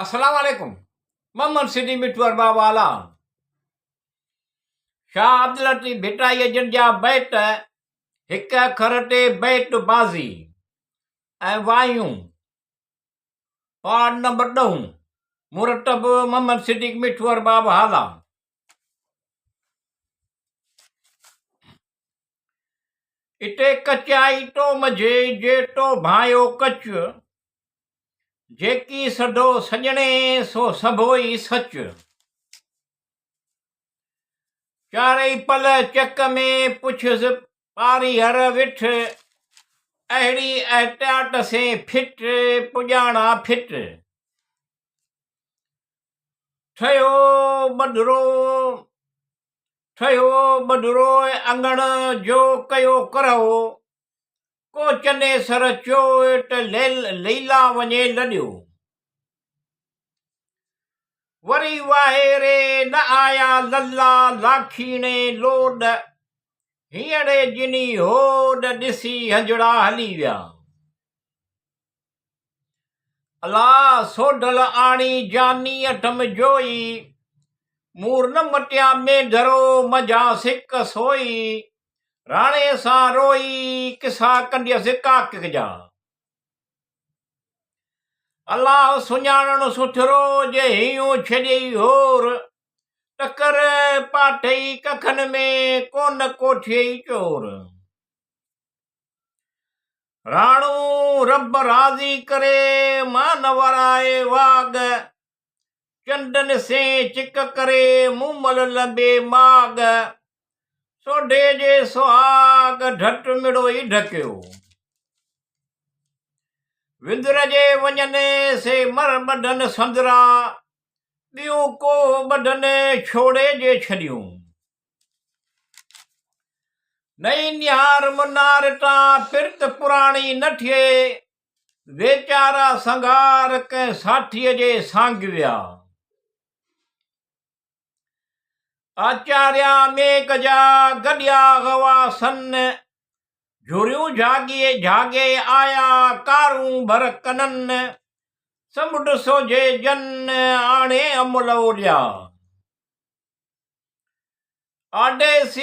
अस्सलाम वालेकुम। मोहम्मद सिद्दीक मिठू बाबा आला शाह अब्दुल लतीफ़ भिटाई जन जा बैट हिक अखर ते बैट बाज़ी ऐं वायूं वार्ड नंबर 10 मुरतब मोहम्मद सिद्दीक मिठू बाबा आला। इते कचाई तो मझे जेटो भायो कच जेकी सडो सजणे सो सभोई सच। चारई पल चक में पुछस पारी हर विठ अहिड़ी एहतियात से फिट पुॼाणा फिट। ठहियो बढरो अंगण जो कयो करहो को चने सर चोट लीला वञे लॾियो। वरी वाहे रे न आया लल्ला लाखीणे लोड हींअर जिनी होड ॾिसी हंजड़ा हली विया। अला सोढल आणी जानी अठम जोई मूर न मटिया में धरो मजा सिक सोई राणे सां रोई किसा कंदियसि काक जा। अलाह सुञाणण सुथरो जे हियूं छॾई होर टकर पाठई कखन में कोन कोठियई चोर। राणू रब राज़ी करे मान वराए वाग चंदन से चिक करे मूमल लंबे माग सोढे जे सुहाग ढट मिड़ोई ढकियो। विंदर जे वञने से मर बढन संदरा ॿियूं को बढन छोड़े जे छॾियूं। नई निहार मुनार तां पिरत पुराणी न थिए वेचारा संगार कंहिं साथीअ जे सांग विया। आचार्या मेघ जा गॾिया गवा सन झुरियूं झागे आया कारूं भर कनन समुंड सोझे जन आणे अमुल ओलिया। आडेस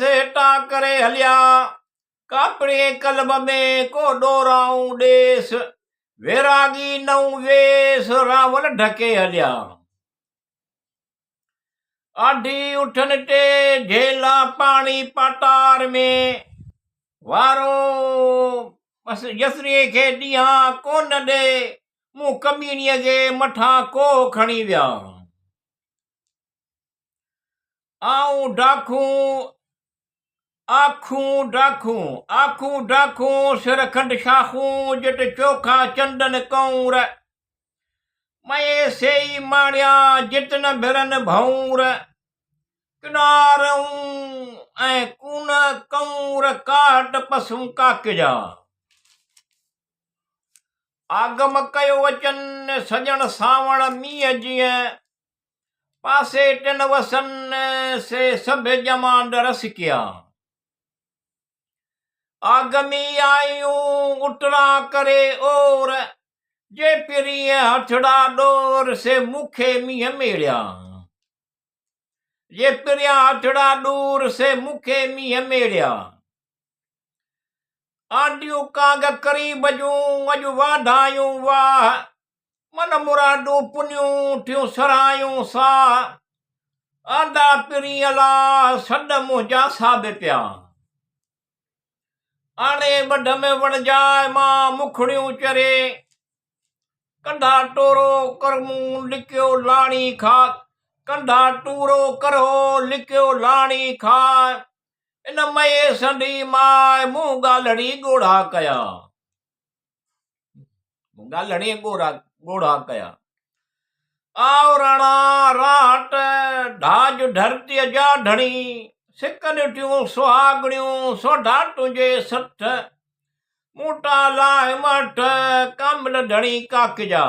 हेठा करे हलिया कापड़े कलम में को डोराऊं ॾेस वैरागी नऊ वेस रावण ढके हलिया। आढी उठन ते झेला पाणी पाटार में वारो बस यसरीअ खे ॾींहं कोन ॾे मूं कमीणीअ जे मथां को खणी विया। आखूं डाखूं सिर खंड शाखूं जट चोखा चंदन कौर मये सेई माणिया जितन भिरन भौर किनारूं ऐं कून कौर काट पसूं काकजा। आगम कयो वचन सजण सावण मींहं जीअं पासे टिन वसन से सभ जमांड रस किया। आगमी आयूं उतरा करे और जे पिरीअ हथड़ा डोर से मुखे मींहं मेड़िया। ये पिरिया हथड़ा दूर से मुखे मींहं मेड़िया। आंडियूं कांग करीब जूं अॼु वाधायूं वाह मन मुरादूं पुनियूं थियूं सरायूं साह आंदा पिरी अलाह सॾ मुंहिंजा साब पिया। आणे बढ में वणजाए मां मुखड़ियूं चरे कंधा टोरो कर मूं लिकियो लाणी खा कंधा टूरो करो लिकियो लाणी खा इन मये संडी माए मूं गालड़ी गोढ़ा कया। आओ राणा राट ढाज धरतीअ जा ढणी सिकन थियूं सुहागणियूं सोढा तुंहिंजे सठ मूटा लाइ मठ कामिल ढणी काकजा।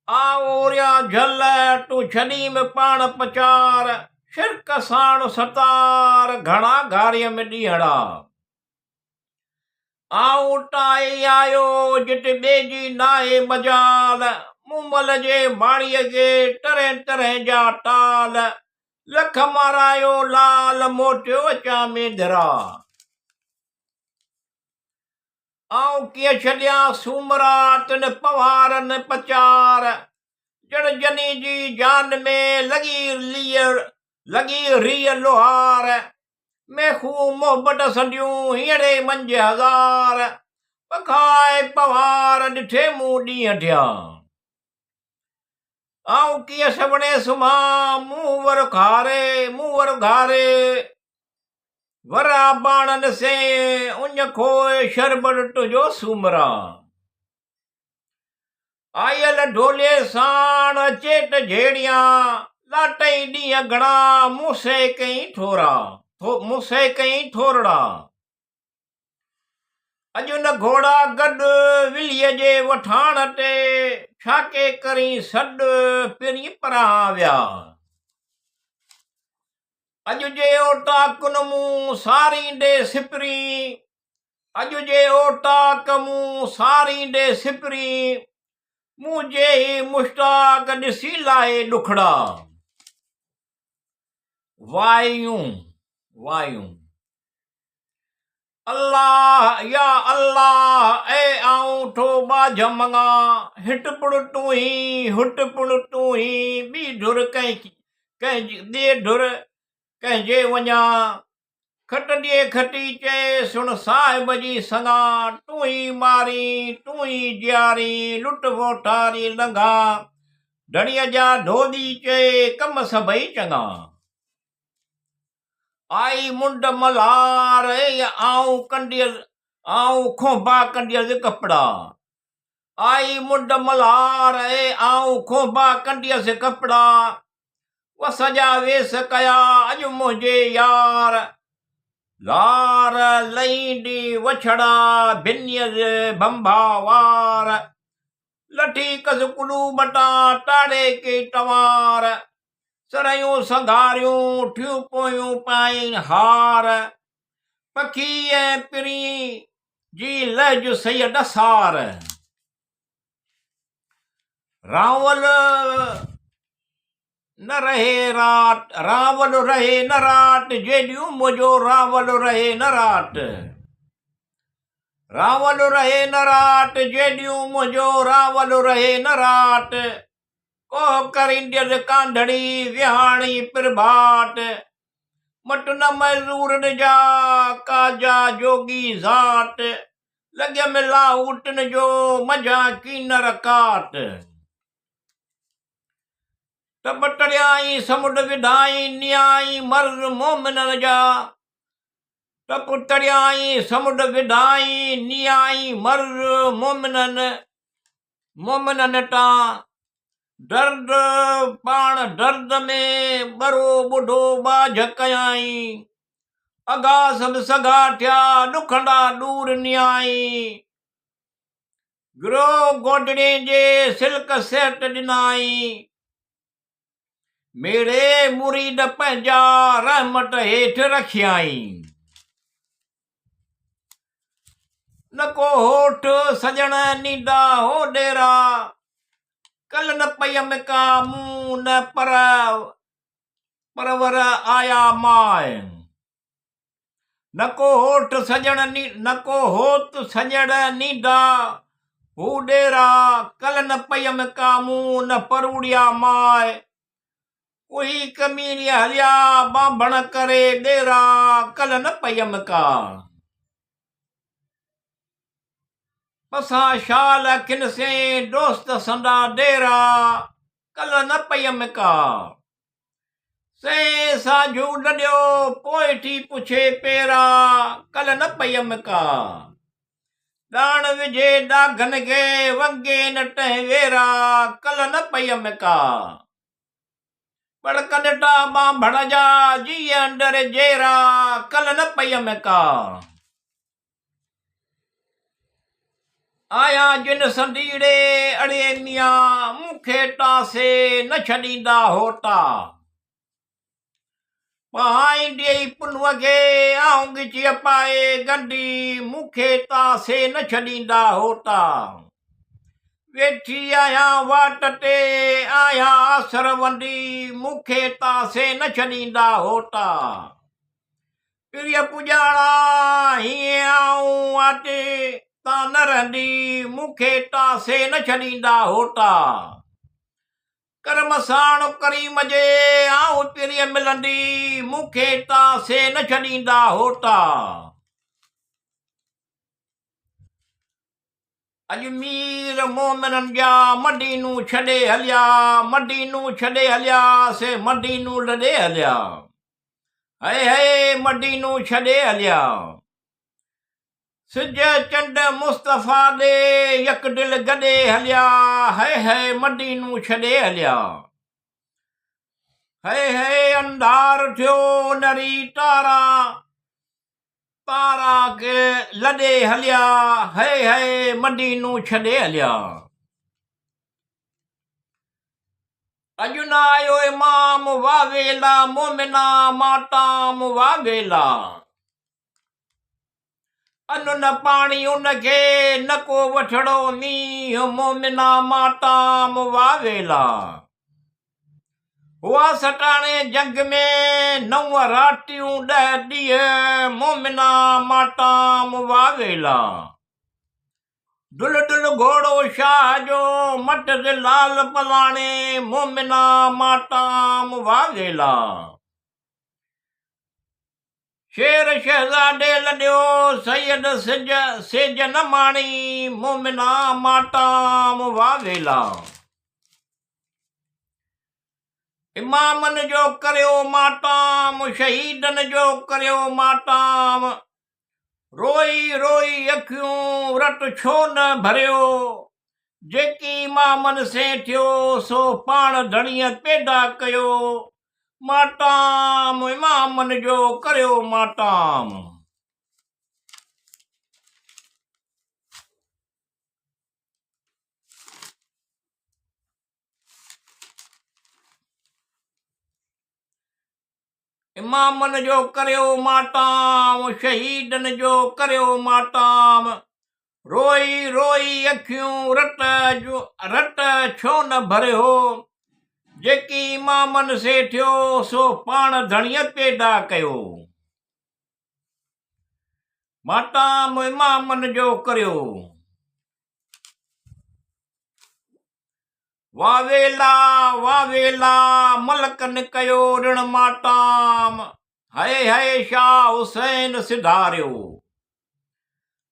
आओरिया झल तूं छॾी में पाण पचार शिरक साण सतार घणा घारीअ में ॾींहड़ा। आऊं टाए आयो जिते ॿिए नाहे मजाल मूमल जे माणीअ खे तरह तरह जा टाल लख मारायो लाल मोटियो अचां में धरा आऊं कीअं छॾियां सूमरा तिन पवारनि पचार जड़ जनी जी जान में लगी रीअ लोहार मैं खूब मोहब्बत संडियूं हींअरे मंझि हज़ार पखाए पवार ॾिठे मूं ॾींहं थिया आऊं कीअं सवणे सुम्हां मूं वर घारे वरा बाणनि से उञ खोए शरबत तुंहिंजो सूमरा आयल ढोले साण चेट झेड़ियां लाटई ॾींहं घणा मूंसे कई थोरड़ा अॼु न घोड़ा गॾु विलीअ जे वठाण ते छाके करी सॾ पिरी परां विया अॼु जे ओटाक मूं सारींदे सिपरी अॼु जे ओटाक मूं सारींदे सिपरी मुझे ही मुश्ताक ॾिसी लाए ॾुखड़ा वायूं अल्लाह या अल्लाह ए आऊं ठोबा जमगा हिट पुड़ तूं ही ॿी ढुर कंहिंजे वञा खटंदीअ खटी चए सुण साहिब जी संगा तूं ही मारी तूं ही जियारी लुट वोठारी लंघा धड़ीअ जा ढोली चए कम सभई चङा आई मुंड मल्हार आऊं खोंबा कंडियल कपड़ा आई मुंड मल्हार आऊं खोंबा कंडियल से कपड़ा वो सजा वेस कया अॼु मुंहिंजे यार लार लईंदी वछड़ा भिन्य भंभा वार लठी कस कुलू बटा टाड़े के टवार सरयूं संघारियूं ठियूं पोयूं पाइन हार पखी ऐं पिरी जी लहज सही डसार रावल न रहे राट जेॾियूं मुंहिंजो रावल रहे न राट जेॾियूं मुंहिंजो रावल रहे न राट कोह करिंदियल कांधड़ी विहाणी पिरभाट मट न मज़दूरनि जा काजा जोगी ज़ाट लॻ मिला ऊटन जो मझा कीनर काट टप टड़ियाई समुंड विधाई नियाई मर्द मोमिनन जा टप टड़ियाई समुंड विधाई नियाई मर्द मोमिनन टां दर्द पाण दर्द में बरो बुढ़ो बाझ कयाई अगा सब सगा थिया ॾुखंडा दूर नियाई गिरो गोडड़े जे सिल्क सेट ॾिनाई मेरे मुरीद पंहिंजा रहमत हेठि रखियाई न को होठ सजण नींदा हो डेरा कल न पयम का मुंह न परवर आया माए न को होठ सजण नींदा हू डेरा कल न पयम का मुंह न परूड़िया माए कोई कमीनी हलिया बांभण करे डेरा कल न पयम का पसां शाल अखिन से दोस्त संदा डेरा कल न पयम का से साझू लॾियो पोइ थी पुछे पेरा कल न पयम का ॾाण विझे ॾाघनि खे वगे न टहवेरा कल न पयम का पड़क ॾिठा बांभण जा जीअ अंदर जेरा कल न पयम का आया जिन संदीड़े अड़े मियां मूंखे टासे न छॾींदा होता पाईंदी पुनुअ खे आऊं गिची पाए गंढी मूंखे तासे न छॾींदा होता वेठी आहियां वाट ते आहियां आसर वंडी मूंखे तासे न छॾींदा होता प्रिय पुॼाणा हीअं आऊं वाटे तां न रहंदी मूंखे तासे न छॾींदा होता कर्म साण करीम जे आऊं प्रिय मिलंदी मूंखे तासे न छॾींदा होता अजमीर मोमिननि जा मदीनू छॾे हलिया मदीनू छॾे हलिया से मदीनू लॾे हलिया हाय हाय मदीनू छॾे हलिया सिज चंड मुस्तफ़ा ॾे यक दिल गॾे हलिया हाय हाय मदीनू छॾे हलिया हाय हाय अंधार थियो नरी तारा तारा के लॾे हलिया हाय हाय मदीनू छॾे हलिया अॼु न आयो इमाम वावेला मोमिना माताम वावेला अनु न पाणी उनखे न को वठड़ो मींहुं मोमिना माताम वावेला हुआ सटाणे जंग में 9 रातियूं 10 ॾींहं मोमिना माताम वावेला दुल दुल घोड़ो शाह जो मट जे लाल पलाणे मोमिना माताम वावेला शेर शहज़ादे लॾियो सैयद सिज न माणी मोमिना माताम वावेला इमामनि जो करियो माताम शहीदनि जो करियो माताम रोई रोई अखियूं रट छो न भरियो जेकी इमामनि से थियो सो पाण धणीअ पैदा कयो माताम इमामनि जो करियो माताम इमामनि जो करियो माताम शहीदनि जो करियो माताम रोई रोई अखियूं रट छो न भरियो जेकी इमामनि से थियो सो पाण धणीअ पैदा कयो माताम इमामनि जो करियो वावेला वावेला मलकनि कयो ऋण माताम हाय हाय शाह हुसैन सिधारियो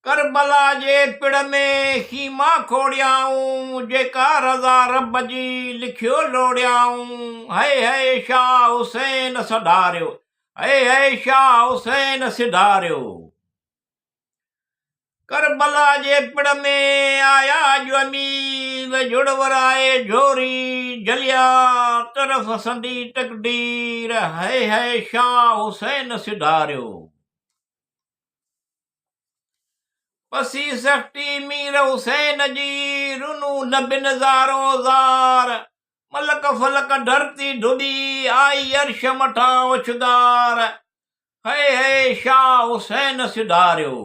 करबला जे पिड़ में ख़ीमा खोड़ियाऊं जेका रज़ा रब जी लिखियो लोड़ियाऊं हाय हाय शाह हुसैन सधारियो हाय हाय शाह हुसैन सिधारियो करबला जे पिड़ में आया जो अमीर जुड़वराए झोरी जलिया तरफ़ संदी तकदीर हाय हाय शाह हुसैन सिधारियो पसी सख्ती मीर हुसैन जी रुनू नबिन ज़ारो ज़ार मलक फलक धरती धुबी आई अर्श मठा उछदार हाय हाय शाह हुसैन सिधारियो